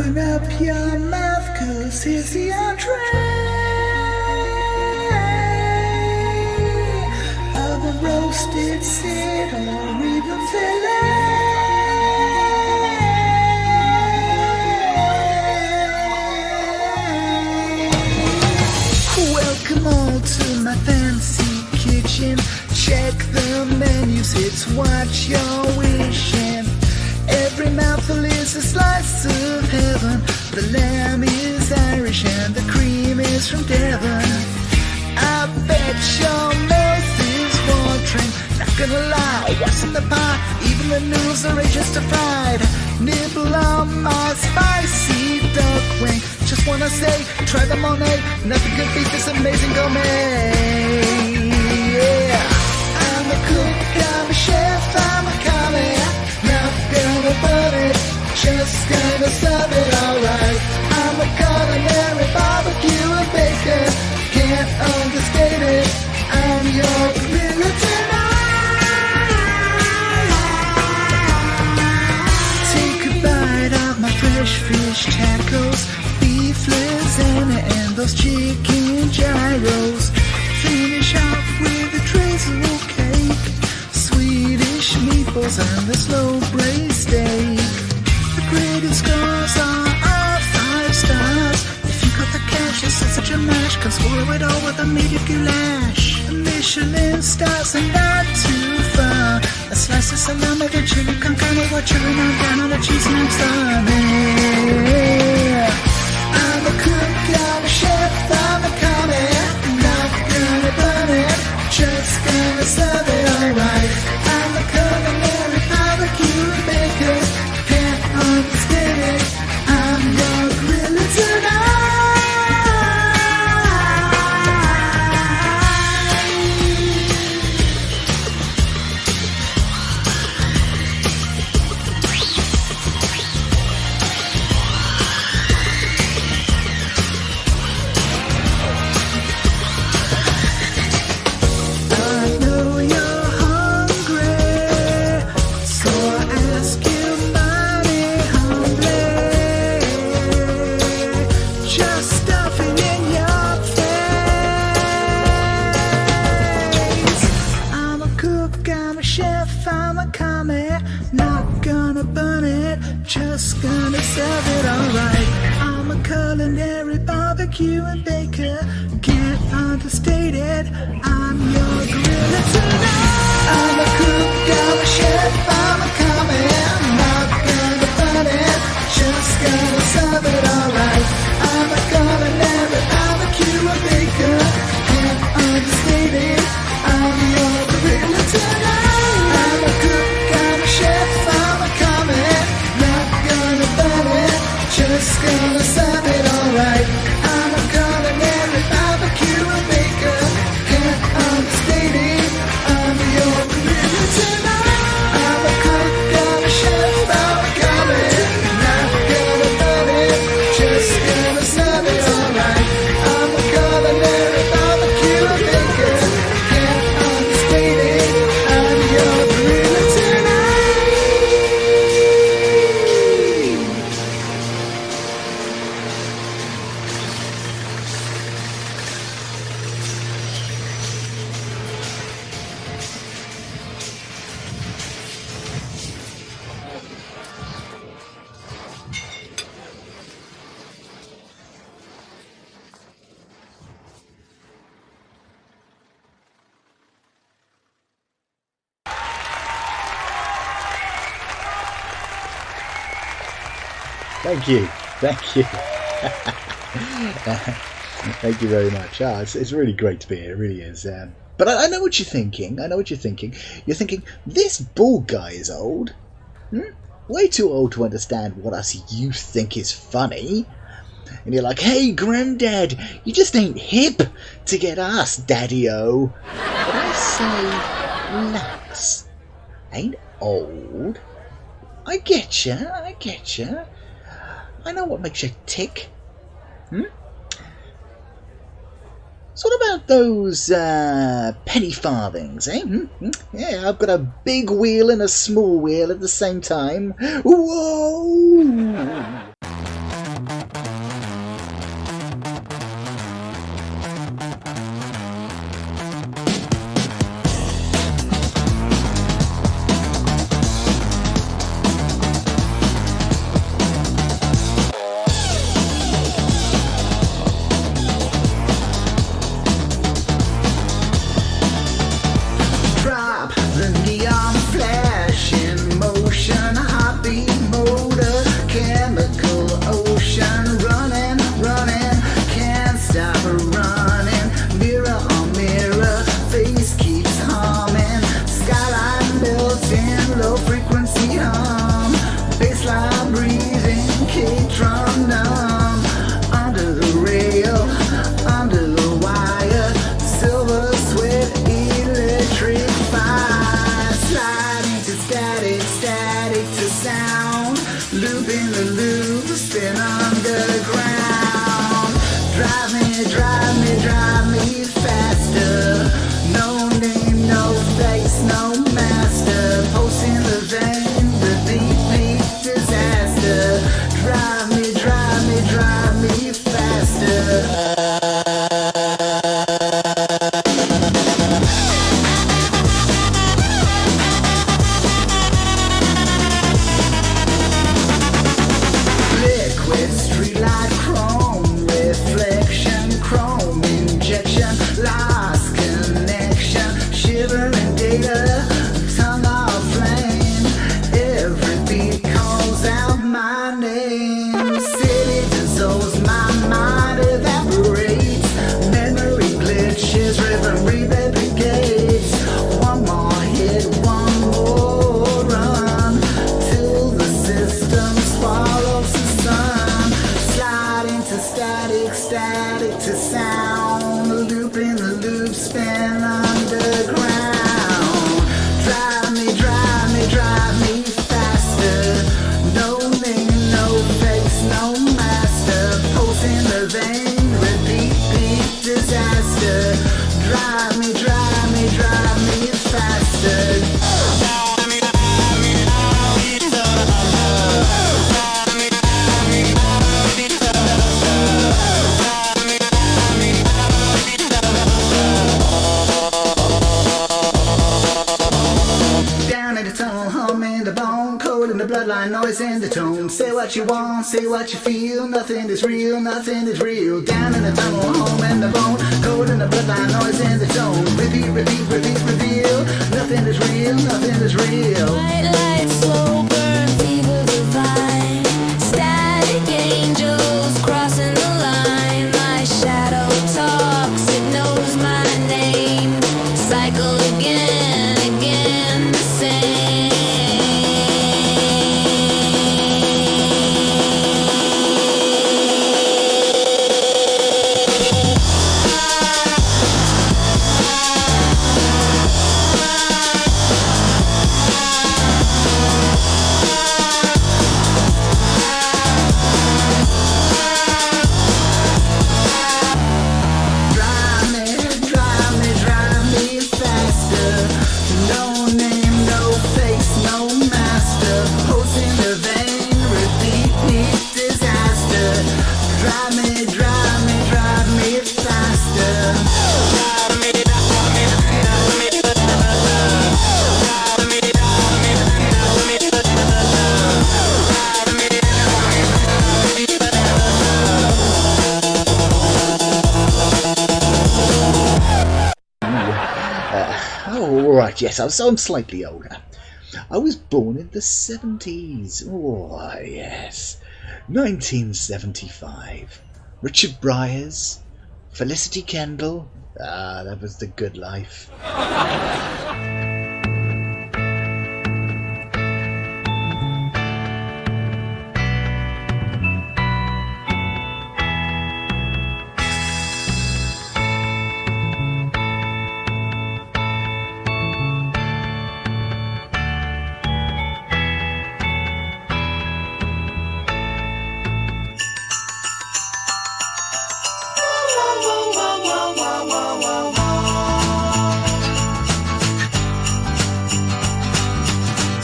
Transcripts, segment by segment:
Open up your mouth, 'cause here's the entree of a roasted sit or even fillet. Welcome all to my fancy kitchen. Check the menus, it's what you're wishing. Every mouthful is a slice of heaven. The lamb is Irish and the cream is from Devon. I bet your mouth is watering. Not gonna lie, what's in the pot? Even the noodles are justified. Nibble on my spicy duck wing. Just wanna say, try the Monet. Nothing could beat this amazing gourmet. Yeah. I'm a cook, I'm a chef, I'm a comic. Not gonna burn it, just gonna serve it alright. I'm a culinary barbecue and baker. Can't understate it, I'm your gorilla tonight. Take a bite of my fresh fish tacos, beef lasagna and those chicken gyros. Finish off with a drizzle cake, Swedish meatballs and the slow braised steak. The graded scores are all 5 stars. If you got the cash, it's such a mash. Can swallow it all with a medium goulash. Michelin stars are not too far. A slice of salami, the chili con carne, or chili on down on a cheese and I'm starving. I'm a cook, I'm a chef, I'm a comic. Not gonna burn it, just gonna serve it alright. I'm a culinary barbecue maker. Can't understand it, I'm your gorilla tonight. I know you're hungry, so I ask you mighty humbly. Just stuffing in your face. I'm a cook, I'm a chef, I'm a comic. Not gonna burn it, just gonna serve it alright. I'm a culinary barbecue and baker. Can't understate it, I'm your gorilla tonight. I'm a cook, I'm a chef, I'm a comic. Not gonna burn it, just gonna serve it alright. I'm a culinary barbecue and baker. Can't understate it, I'm your gorilla tonight. I'm a cook, I'm a chef, I'm a comic. Not gonna burn it, just gonna serve it alright. I'm a culinary barbecue and baker. Can't understate it, I'm your gorilla tonight. I'm a cook, I'm a chef, I'm a comic. Not gonna burn it, just gonna serve it alright. I'm a culinary barbecue and baker. Can't understate it, I'm your gorilla tonight. Thank you. Thank you very much. It's really great to be here. It really is. But I know what you're thinking. You're thinking, this bald guy is old. Way too old to understand what us youth think is funny. And you're like, hey, Granddad, you just ain't hip to get us, Daddy-O. But I say, relax. Ain't old. I get ya. I know what makes you tick. So what about those penny farthings, eh? Yeah, I've got a big wheel and a small wheel at the same time. Whoa! looping the loop, spin underground. Drive me, drive me, drive me faster. No name, no face, no master. Pulse in the vein, the deep, deep disaster. Drive me, drive me, drive me faster. Streetlight chrome, reflection chrome, injection, lost connection, shivering data, tongue of flame. Every beat calls out my name. City dissolves, my mind evaporates. Memory glitches, rhythm replicates. One more hit, one more run, till the system swallows the sun. Static, static to sound, loop in the loop, spin underground. Drive me, drive me, drive me faster. No name, no face, no master. Pulse in the vein, repeat, beat disaster. Drive me, drive me, drive me faster. The bloodline, noise in the tone. Say what you want, say what you feel. Nothing is real, nothing is real. Down in the tunnel, home in the bone. Code in the bloodline, noise in the tone. Repeat, repeat, repeat, reveal. Nothing is real, nothing is real. White light, slow burn, fever divine. Static angels crossing the line. My shadow talks, it knows my name. Cycle again, again the same. Right, yes, so I'm slightly older. I was born in the 70s. Oh, yes. 1975. Richard Bryars, Felicity Kendall. Ah, that was the good life.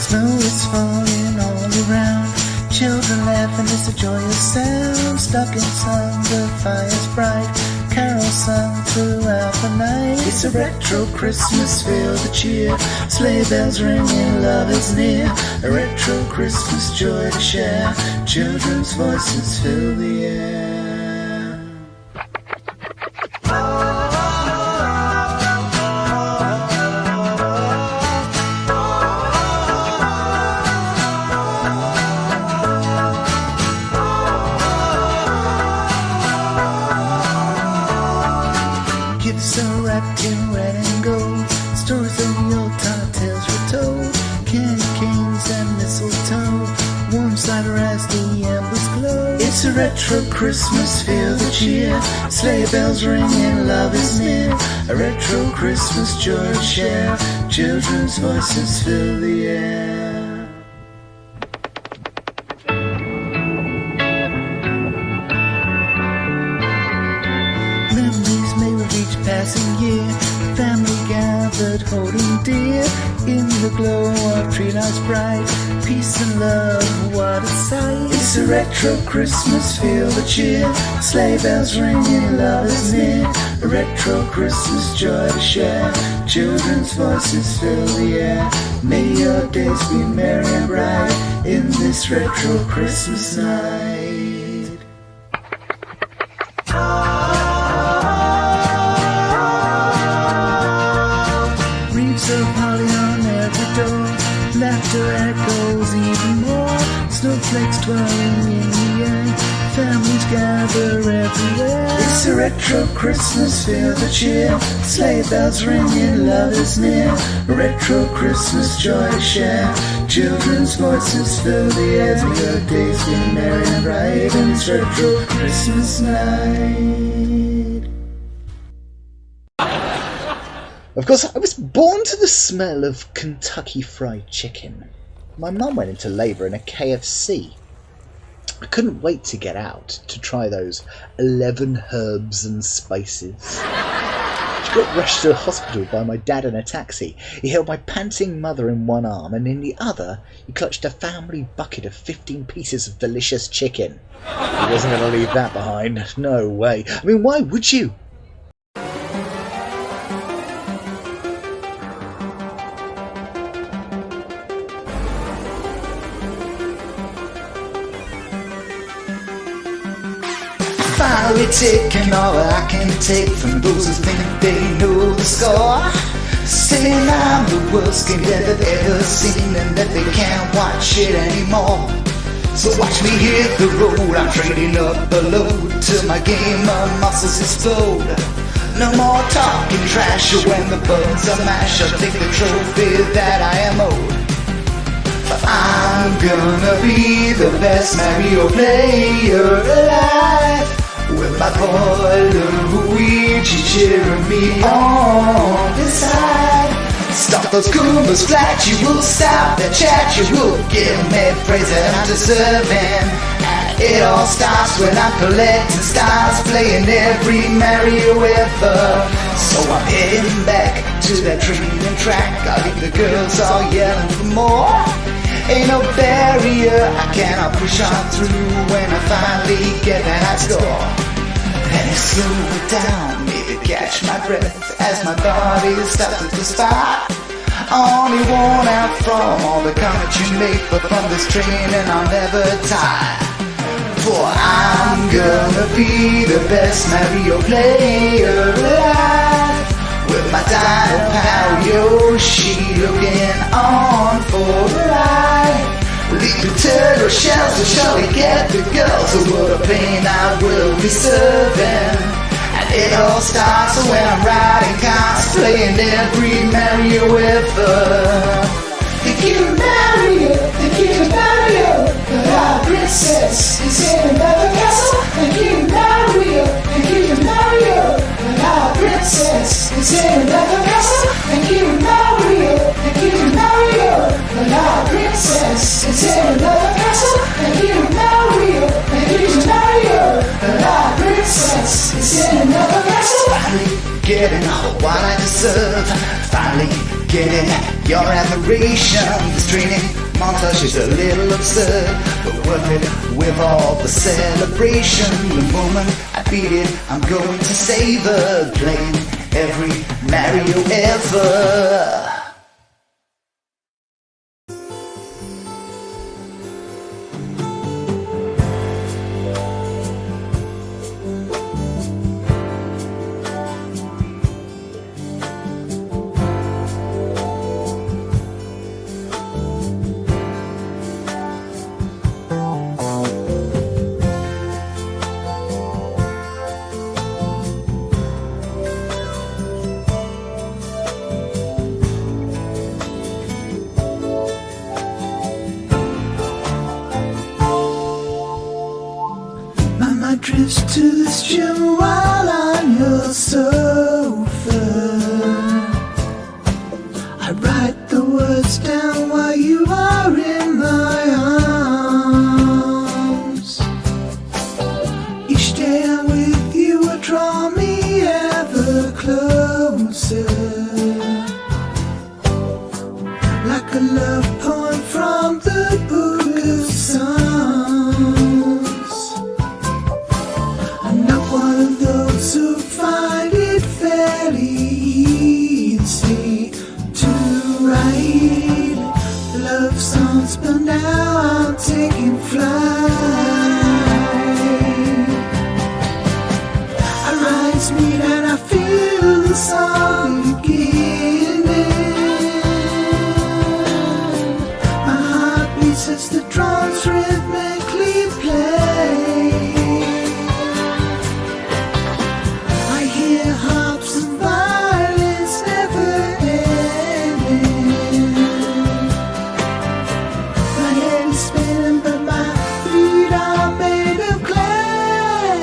Snow is falling all around. Children laughing, it's a joyous sound. Stuck in sun, the fire's bright. Carols sung throughout the night. It's a retro Christmas, feel the cheer. Sleigh bells ringing, love is near. A retro Christmas, joy to share. Children's voices fill the air. Gifts are wrapped in red and gold. Stories of the old time tales were told. Candy canes and mistletoe. Warm cider as the embers glow. It's a retro Christmas, feel the cheer. Sleigh bells ringing, love is near. A retro Christmas, joy to share. Children's voices fill the air. holding dear in the glow of tree lights bright. Peace and love, what a sight. It's a retro Christmas, feel the cheer. Sleigh bells ringing, love is near. A retro Christmas, joy to share. Children's voices fill the air. May your days be merry and bright in this retro Christmas night. Wreaths of holly on every door, laughter echoes even more. Snowflakes twirling in the air, families gather everywhere. It's a retro Christmas, feel the cheer. Sleigh bells ringing, love is near. A retro Christmas, joy to share. Children's voices fill the air. May your days be merry and bright in this retro Christmas night. Of course, I was born to the smell of Kentucky Fried Chicken. My mum went into labour in a KFC. I couldn't wait to get out to try those 11 herbs and spices. She got rushed to the hospital by my dad in a taxi. He held my panting mother in one arm, and in the other he clutched a family bucket of 15 pieces of delicious chicken. He wasn't going to leave that behind. No way. I mean, why would you? Finally taking all I can take from those who think they know the score. Saying I'm the worst game that they've ever seen and that they can't watch it anymore. So watch me hit the road, I'm trading up the load till my game of muscles explode. No more talking trash when the buttons are mashed. I'll take the trophy that I am owed. I'm gonna be the best Mario player alive, with my boy Luigi cheering me on the side. Stop those Goombas flat, you will stop the chat, you will give me praise that I'm deserving. And it all starts when I'm collecting stars, playing every Mario ever. So I'm heading back to that training track. I'll leave the girls all yelling for more. Ain't no barrier I cannot push on through when I finally get that high score. Then slow it down, maybe catch my breath as my body stops at the spot. Only worn out from all the comments you make, but from this training I'll never tire. For I'm gonna be the best Mario player alive, with my Dino pal Yoshi looking on for a ride. Leaping turtle shells will surely get the girls. So what a pain I will be serving. And it all starts when I'm riding cars, playing every Mario ever. Thank you Mario, thank you Mario. Our princess is in another castle. Thank you Mario, thank you Mario. Our princess is in another castle. Thank you Mario, thank you Mario. Our princess is in another castle. Thank you Mario, thank you Mario. Our princess is in another castle. Finally getting what I deserve. Finally getting your admiration. This training montage is a little absurd, but worth it with all the celebration. The moment I beat it, I'm going to savor playing every Mario ever. Drifts to this gym while on your sofa. I write the words down while you are in my arms. Each day I'm with you, draw me ever closer. like a love poem from the book of Psalms. I'm not one of those who find it fairly easy to write love songs, but now I'm taking flight. I rise, meet, and I feel the song beginning. My heart beats as the drums rhythmically play. I hear harps and violins never ending. My head is spinning, but my feet are made of clay.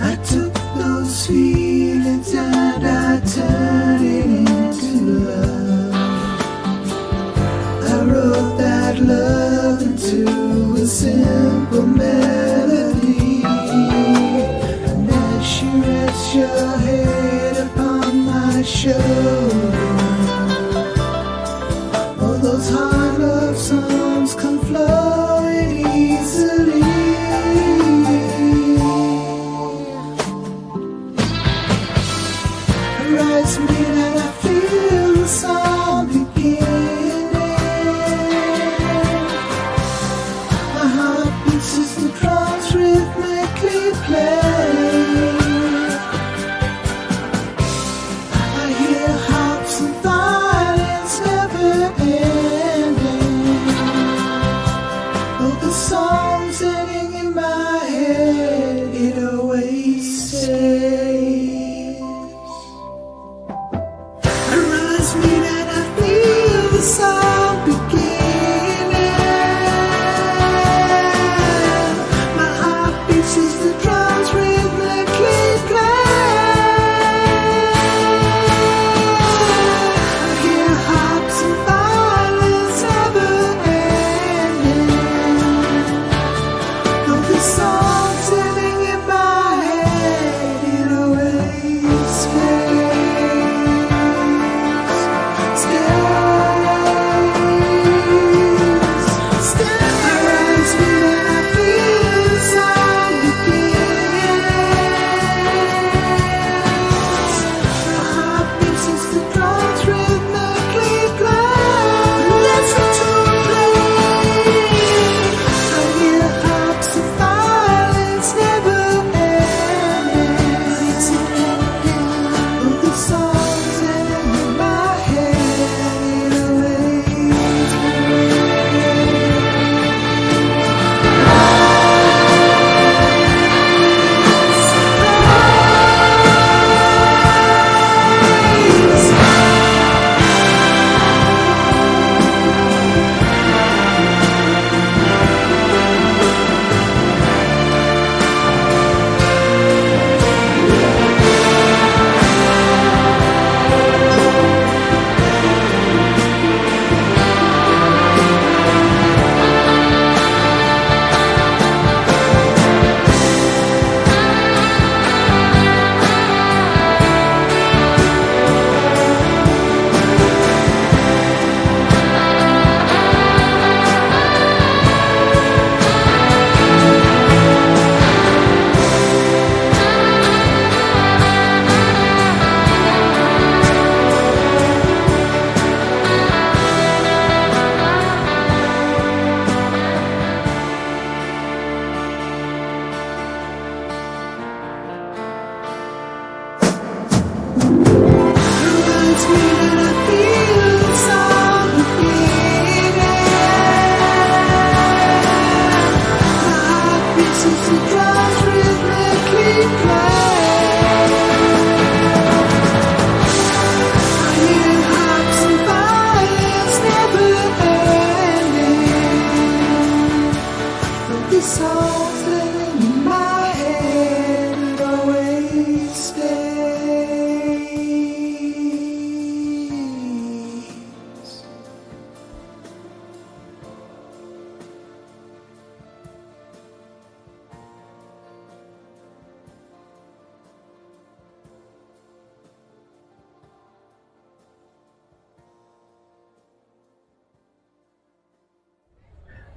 I took those feelings and I turned it into love. I wrote that love into a simple melody. And as you rest your head upon my shoulder, all those hard love songs come flowing easily. I rise, meet, and I feel the song beginning.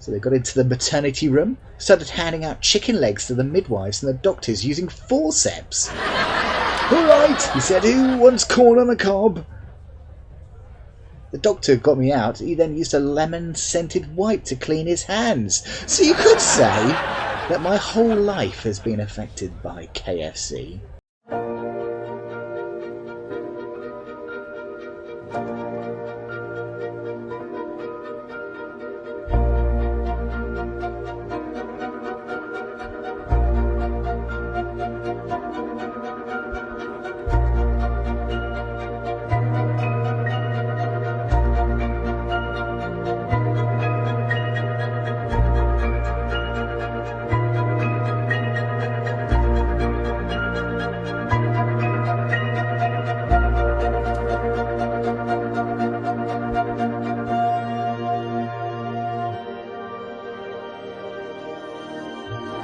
So they got into the maternity room, started handing out chicken legs to the midwives and the doctors using forceps. "All right," he said, "who wants corn on the cob?" The doctor got me out. He then used a lemon-scented wipe to clean his hands. So you could say that my whole life has been affected by KFC.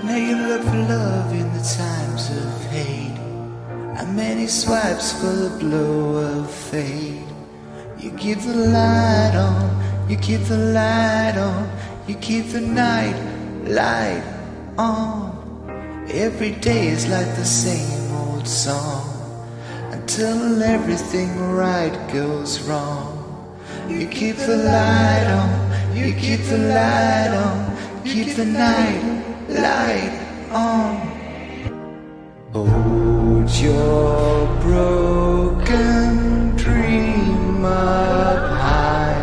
Now you look for love in the times of hate, and many swipes for the blow of fate. You keep the light on, you keep the light on, you keep the night light on. Every day is like the same old song, until everything right goes wrong. You keep the light on, you keep the light on, keep the night light on. Hold your broken dream up high.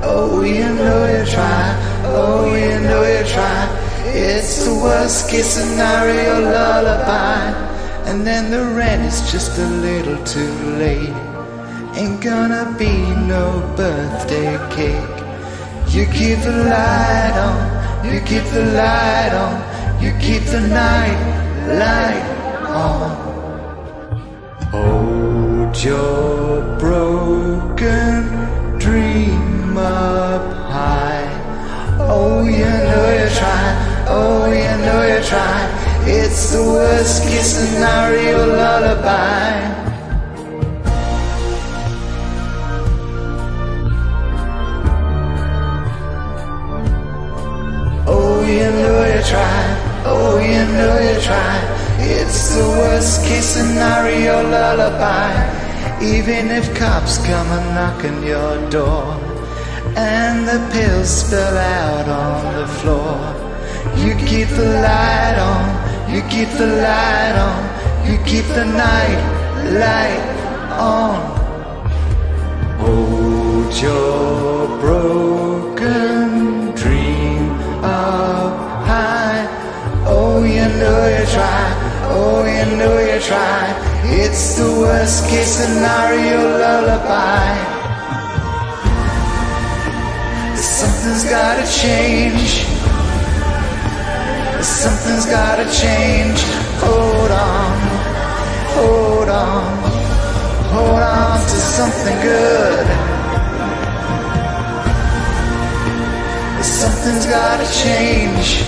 Oh, you know you try, oh, you know you try. It's the worst case scenario lullaby, and then the rent is just a little too late. Ain't gonna be no birthday cake. You keep the light on, you keep the light on, you keep the night light on. Hold your broken dream up high. Oh, you know you try, oh, you know you try. It's the worst case scenario lullaby. Oh, you know you try, oh, you know you try. It's the worst case scenario lullaby. Even if cops come and knock on your door, and the pills spill out on the floor, you keep the light on, you keep the light on, you keep the night light on. Hold your broken dream up high. Oh, you know you try, oh, you know you try. It's the worst case scenario lullaby. Something's gotta change, something's gotta change. Hold on, hold on, hold on to something good. Something's gotta change,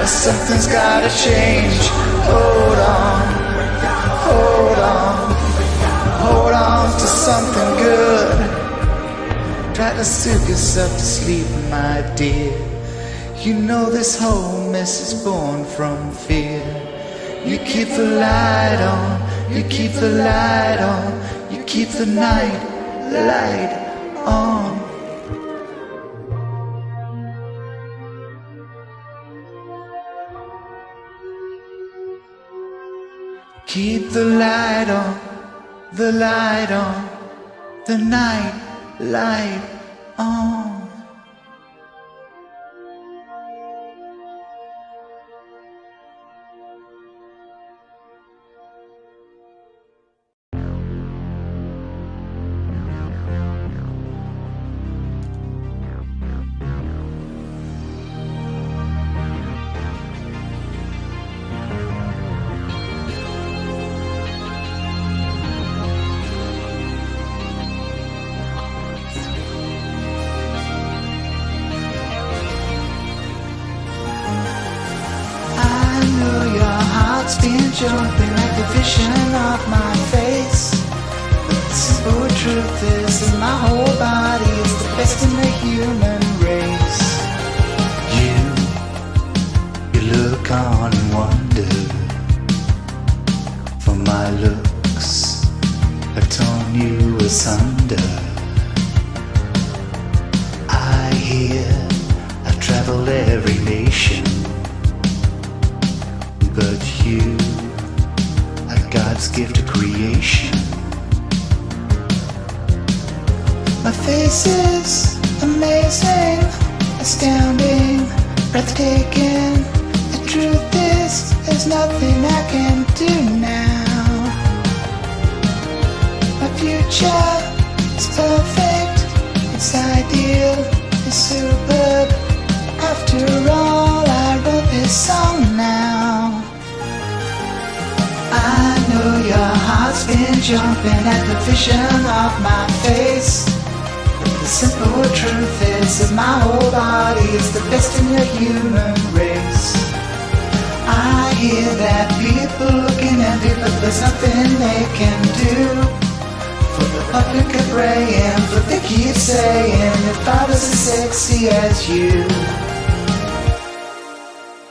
something's gotta change. Hold on, hold on, hold on to something good. Try to soothe yourself to sleep, my dear. You know this whole mess is born from fear. You keep the light on, you keep the light on, you keep the night light on. Keep the light on, the light on, the night light on. It's been jumping like the vision of my face. But the simple truth is that my whole body is the best in the human race. can't wonder, for my looks have torn you asunder. I hear I've traveled every nation, but you are God's gift to creation. My face is amazing, astounding, breathtaking. The truth is, there's nothing I can do now. My future is perfect, it's ideal, it's superb. After all, I wrote this song now. I know your heart's been jumping at the vision of my face. The simple truth is that my whole body is the best in the human race. I hear that people looking at me, but there's nothing they can do. For the public are praying, but they keep saying, if I was as sexy as you.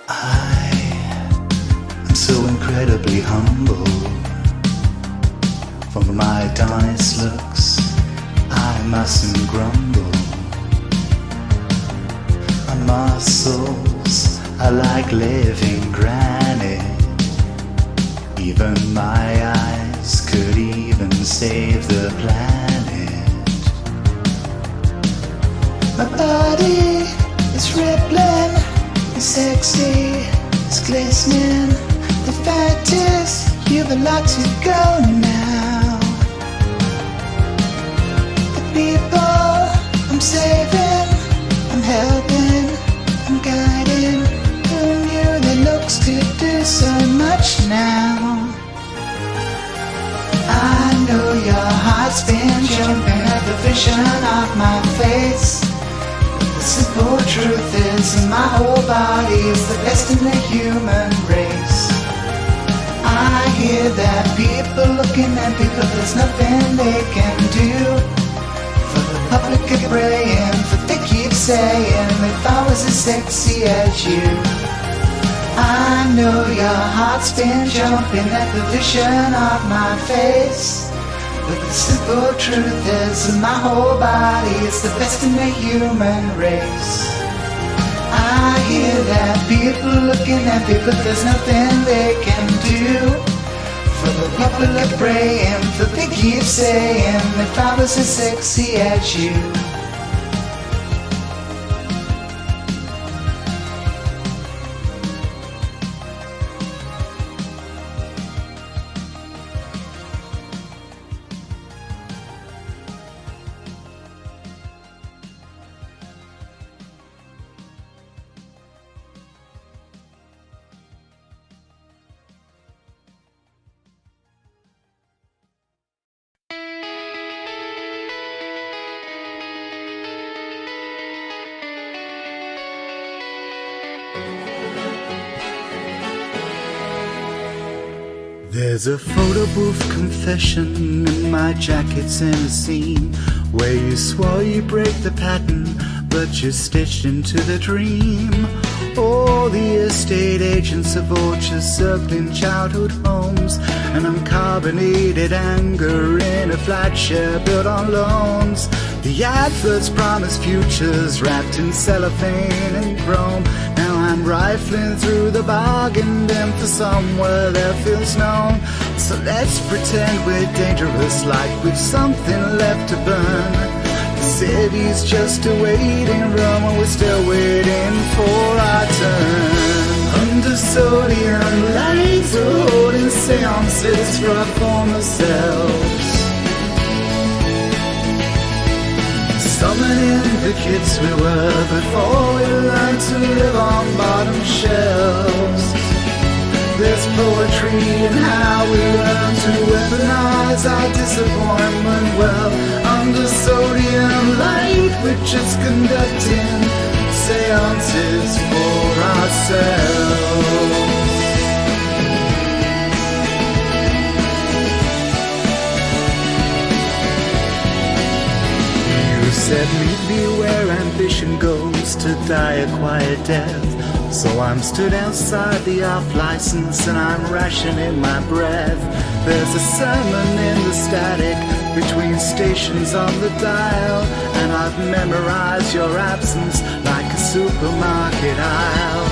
I'm so incredibly humble. For my honest looks, I mustn't grumble. My muscles are like living granite. Even my eyes could even save the planet. My body is rippling, it's sexy, it's glistening. The fact is, you've a lot to go now. People I'm saving, I'm helping, I'm guiding. Who knew that looks could do so much now? I know your heart's been jumping at the vision of my face. The simple truth is my whole body is the best in the human race. I hear that people looking at me, but there's nothing they can do. Public are praying, but they keep saying, if I was as sexy as you. I know your heart's been jumping at the vision of my face. But the simple truth is my whole body is the best in the human race. I hear that people looking at me, but there's nothing they can do. For the people are praying, but they keep saying, if I was as sexy as you. There's a photo booth confession in my jacket's in a scene where you swore you break the pattern, but you're stitched into the dream. All the estate agents of vultures circling childhood homes, and I'm carbonated anger in a flat share built on loans. The adverts promise futures wrapped in cellophane and chrome. Now I'm rifling through the bargain bin for somewhere that feels known. So let's pretend we're dangerous, like we've something left to burn. The city's just a waiting room, and we're still waiting for our turn. Under sodium lights, we're holding seances for our former selves, summoning the kids we were before we learned to live on bottom shelves. There's poetry in how we learn to weaponize our disappointment. Well, under sodium light, we're just conducting seances for ourselves. said, meet me where ambition goes to die a quiet death. So I'm stood outside the off-license and I'm rationing my breath. There's a sermon in the static between stations on the dial, and I've memorized your absence like a supermarket aisle.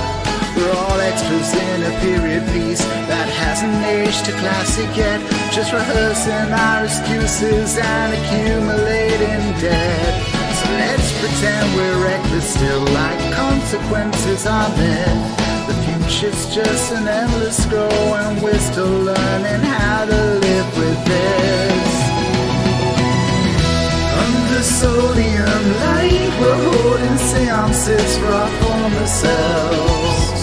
We're all extras in a period piece that hasn't aged to classic yet, just rehearsing our excuses and accumulating debt. So let's pretend we're reckless still, like consequences are met. The future's just an endless scroll, and we're still learning how to live with this. Under sodium light, we're holding seances for our former selves.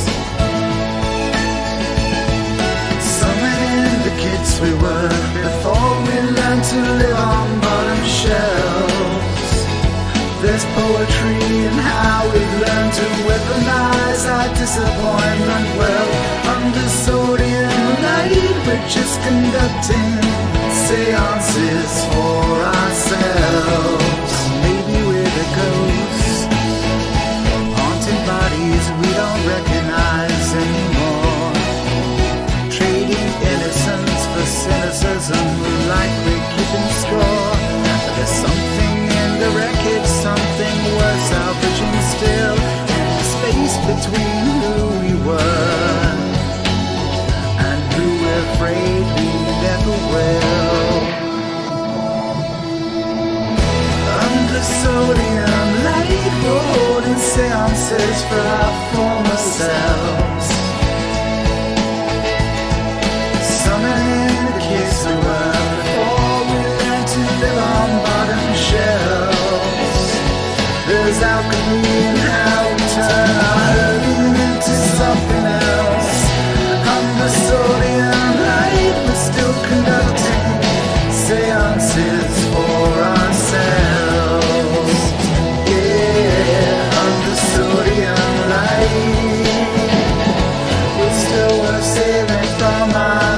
Summoning the kids we were before we learned to live on bottom shelves. There's poetry in how we've learned to weaponize our disappointment. Well, under sodium light, we're just conducting seances for ourselves. Maybe we're the ghosts, haunting bodies we don't recognize anymore, trading innocence for cynicism like we're keeping score. But there's something in the wreckage, something worth salvaging still, in the space between who we were and who we're afraid we never will. Under sodium light, we're holding seances for our former selves. Summoning the kids who were before we learned to live on bottom shelves. There's alchemy in how we turn our hurting into something else. Under sodium light, we're still conducting seances for ourselves. Yeah, under sodium light, we're still worth saving from ourselves.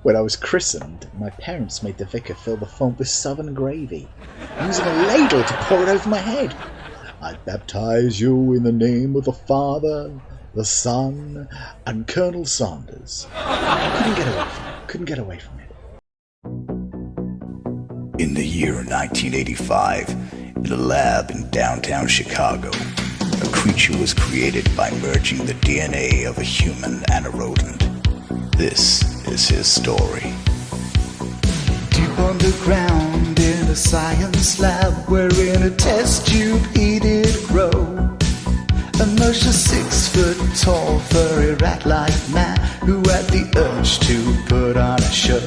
When I was christened, my parents made the vicar fill the font with southern gravy, using a ladle to pour it over my head. I baptize you in the name of the Father, the Son, and Colonel Sanders. Couldn't get away from it. In the year 1985, in a lab in downtown Chicago, a creature was created by merging the DNA of a human and a rodent. This is his story. Deep underground in a science lab, where in a test tube he did grow, emerged a 6-foot-tall furry rat-like man who had the urge to put on a show.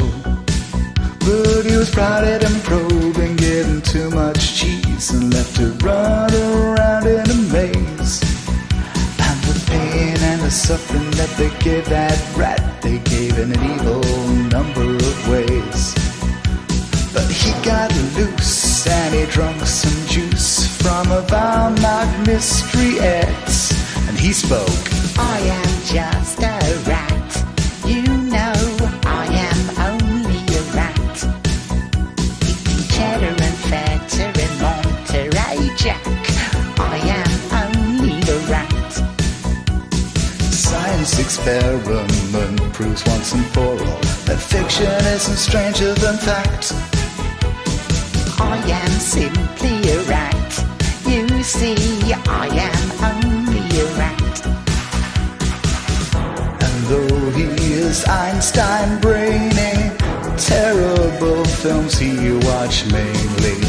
But he was prodded and probed and given too much cheese and left to run around in a maze. And the pain and the suffering that they gave that rat, they gave in an evil number of ways. But he got loose and he drunk some juice from a vile-marked mystery X, and he spoke. I am just a rat. You know I am only a rat. Eating cheddar and feta and Monterey Jack. I am only a rat. Science experiment proves once and for all that fiction isn't stranger than fact. I am simply a rat. You see, I am only a rat. And though he is Einstein brainy, terrible films he watched mainly.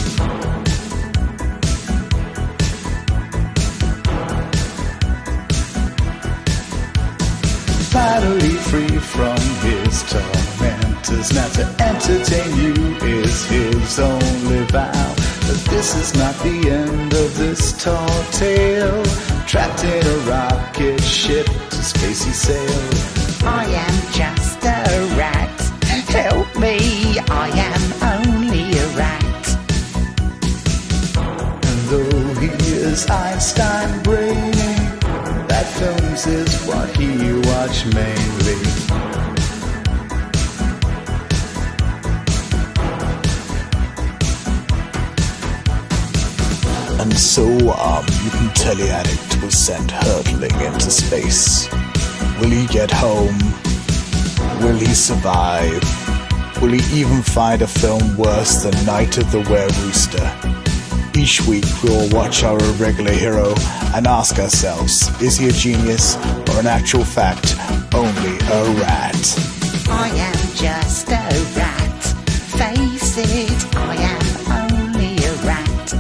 Finally free from his tormentors, now to entertain you is his only vow. But this is not the end of this tall tale. Trapped in a rocket ship to space he sailed. I am just his Einstein brainy, that films is what he watched mainly. And so our mutant teleaddict was sent hurtling into space. Will he get home? Will he survive? Will he even find a film worse than Night of the Were-Rooster? Each week we will watch our irregular hero and ask ourselves, is he a genius or in actual fact only a rat? I am just a rat. Face it, I am only a rat.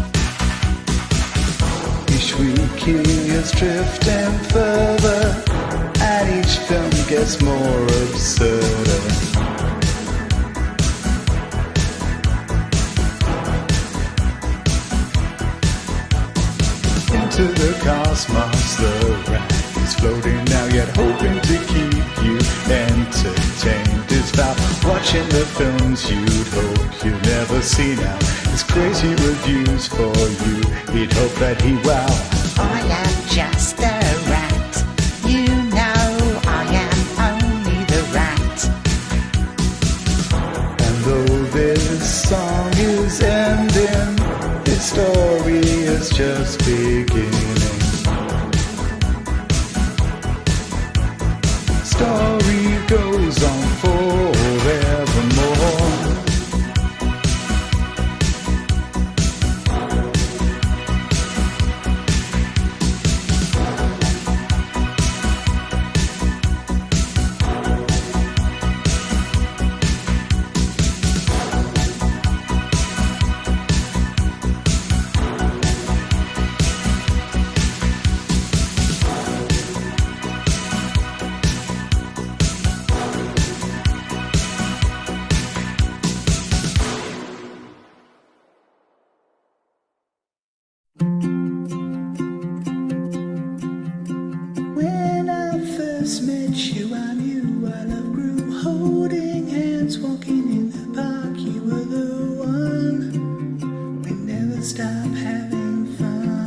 Each week he is drifting further, and each film gets more absurder. Into the cosmos the rat is floating now, yet hoping to keep you entertained. It's about watching the films you'd hope you'd never see now. His crazy reviews for you, he'd hope that he wow. I am just a rat. You know I am only the rat. And though this song is ending, his story is just beginning. Story goes on forevermore. When I first met you, I knew our love grew. Holding hands, walking in the park, you were the one. We never stopped having fun.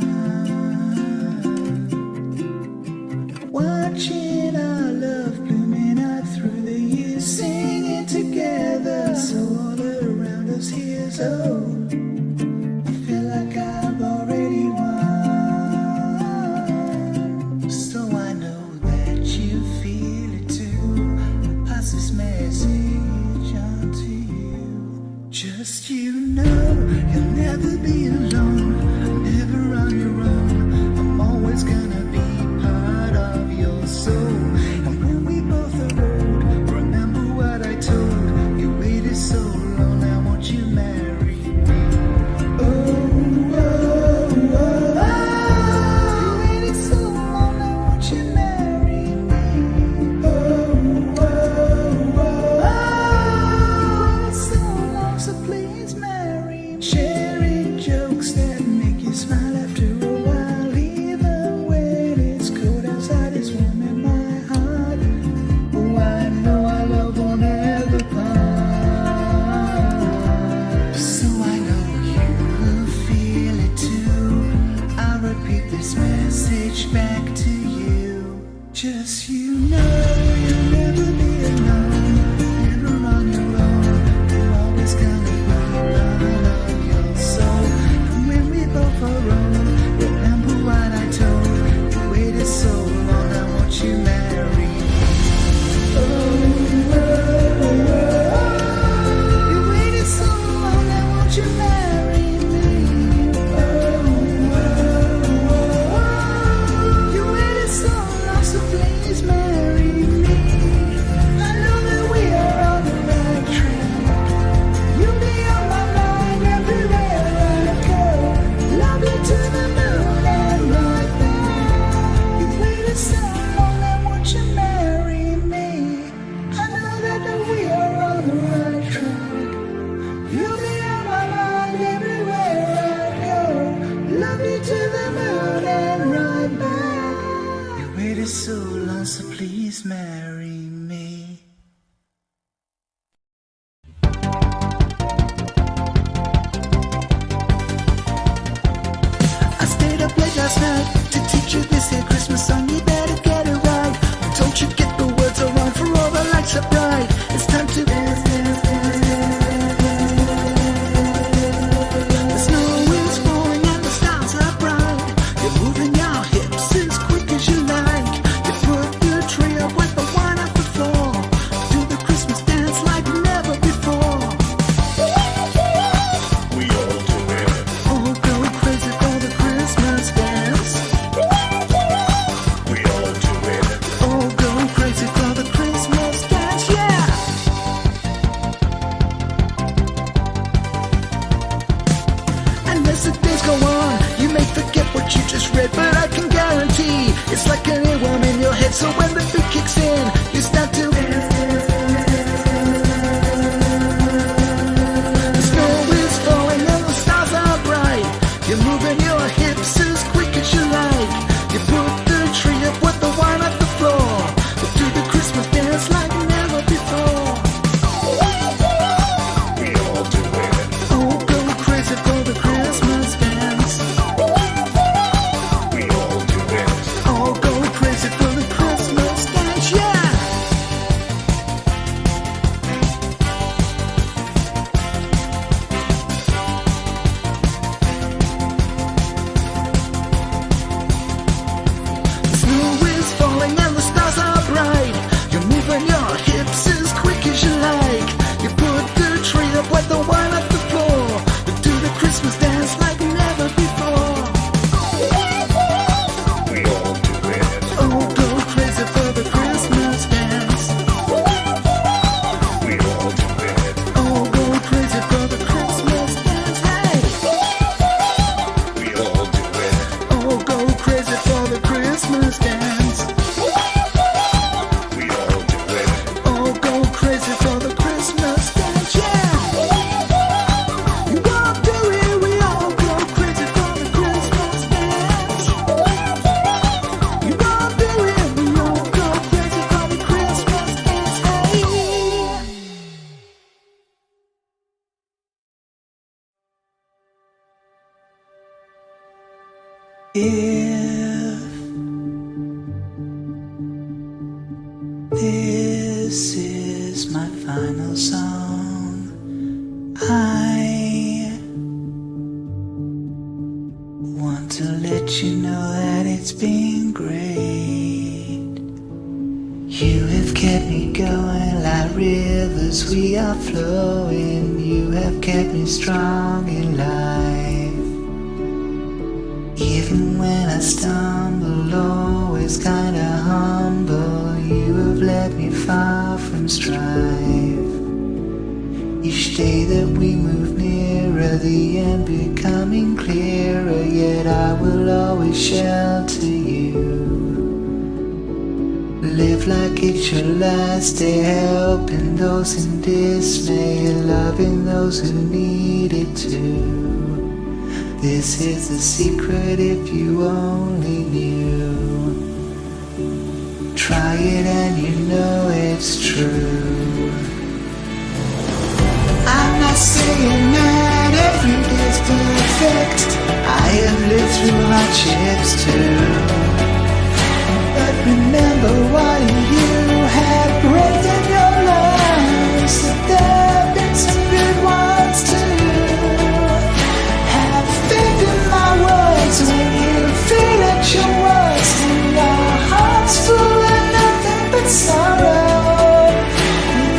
Watching our love blooming out through the years, singing together. So all around us here's old. I feel like I've already won. So I know that you feel it too. I'll pass this message on to you. Just you know, you'll never be alone, never on your own. I'm always gonna be part of your soul. And when we both are old, remember what I told you. Waited so long, now won't you marry me? Oh, oh, oh, oh. You waited so long, now won't you marry me? Oh, oh, oh, oh. You waited so long, so please marry me. Sharing jokes that make you smile after a while, even when it's cold outside, it's warm in my heart. Oh, I know our love won't ever part. So I know you feel it too. I'll repeat this message back to you. Just you know, you'll never be alone, never on your own. You're always gonna be part of your soul. And when we both are old, remember what I told you. Waited so long, now won't you marry me? Oh, oh, oh, oh. You waited so long, now won't you marry me? Oh, oh, oh, oh. You waited so long, so please marry me. I know that we are on the right track. You'll be on my mind everywhere I go. Love you to the moon and right back. You waited so long, now won't you marry me? I know that we are on the right track. You'll be on my mind everywhere I go. Love you to the moon and right back. You waited so long, so please marry me. I stayed up late last last night to teach you this here Christmas song. You better get it right. Don't you get the words are wrong, for all the lights are bright. It's time to dance, dance, dance, dance. The snow is falling and the stars are bright. You're moving your hips as quick as you like. You put the tree up with the wine off the floor. Do the Christmas dance like never before. We all do it. Oh, go crazy for the Christmas dance. We all do it. Oh, go crazy for the Christmas dance, yeah! And as the days go on, you may forget what you just read, but I can guarantee it's like an earworm in your head. So when the beat kicks in, you start to dance, dance, dance. The snow is falling and the stars are bright. You're moving your hips as quick as you like. You put the tree up with the wine at the floor. You do the Christmas dance like never before. We all do it. Oh, go crazy for the Christmas dance. We all do it. Oh, go crazy for the Christmas dance, yeah! The snow is falling and the stars are bright. You're moving your hips as quick as you like. You put the tree up with the wine at the floor. You do the Christmas dance like never before. We all do it. Oh, go crazy for the Christmas dance. We all do it. Oh, go crazy for the Christmas dance. Hey! We all do it. Oh, go crazy for the Christmas dance. We all do it. Oh, go crazy for the Christmas dance, yeah! You all do it, we all go crazy for the Christmas dance. You all do it, we all go crazy for the Christmas dance, hey! If this is my final song, I want to let you know that it's been great. You have kept me going like rivers, we are flowing. You have kept me strong in life. Even when I stumble, always kinda humble, you have led me far from strife. Each day that we move nearer, the end becoming clearer, yet I will always shelter you. Live like it's your last day, helping those in dismay, loving those who need it too. This is the secret if you only knew. Try it and you know it's true. I'm not saying that every day's perfect. I have lived through hardships too. But remember what you had breath in your lungs, that there have been some good ones too. Have faith in my words when you feel at your worst, and your heart's full of nothing but sorrow.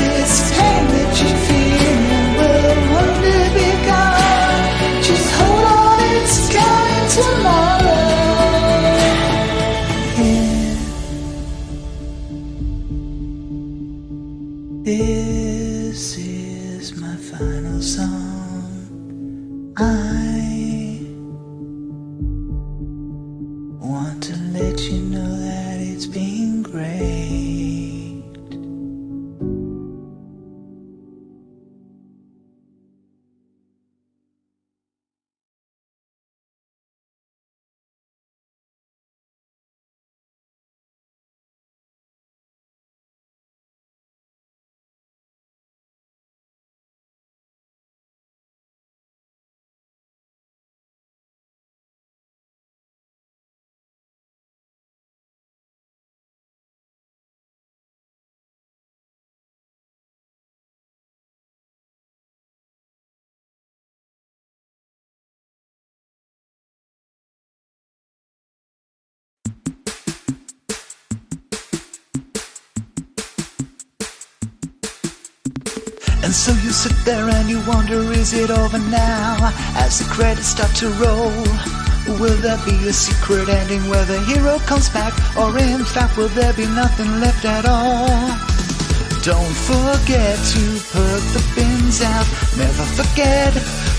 This pain that you're feeling will one day be gone. Just hold on, it's coming tomorrow. This is my final song. I want to let you know that it's been great. And so you sit there and you wonder, is it over now? As the credits start to roll, will there be a secret ending where the hero comes back? Or in fact, will there be nothing left at all? Don't forget to put the bins out. Never forget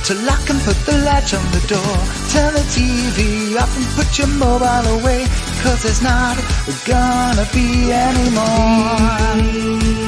to lock and put the latch on the door. Turn the TV up and put your mobile away, 'cause there's not gonna be any more.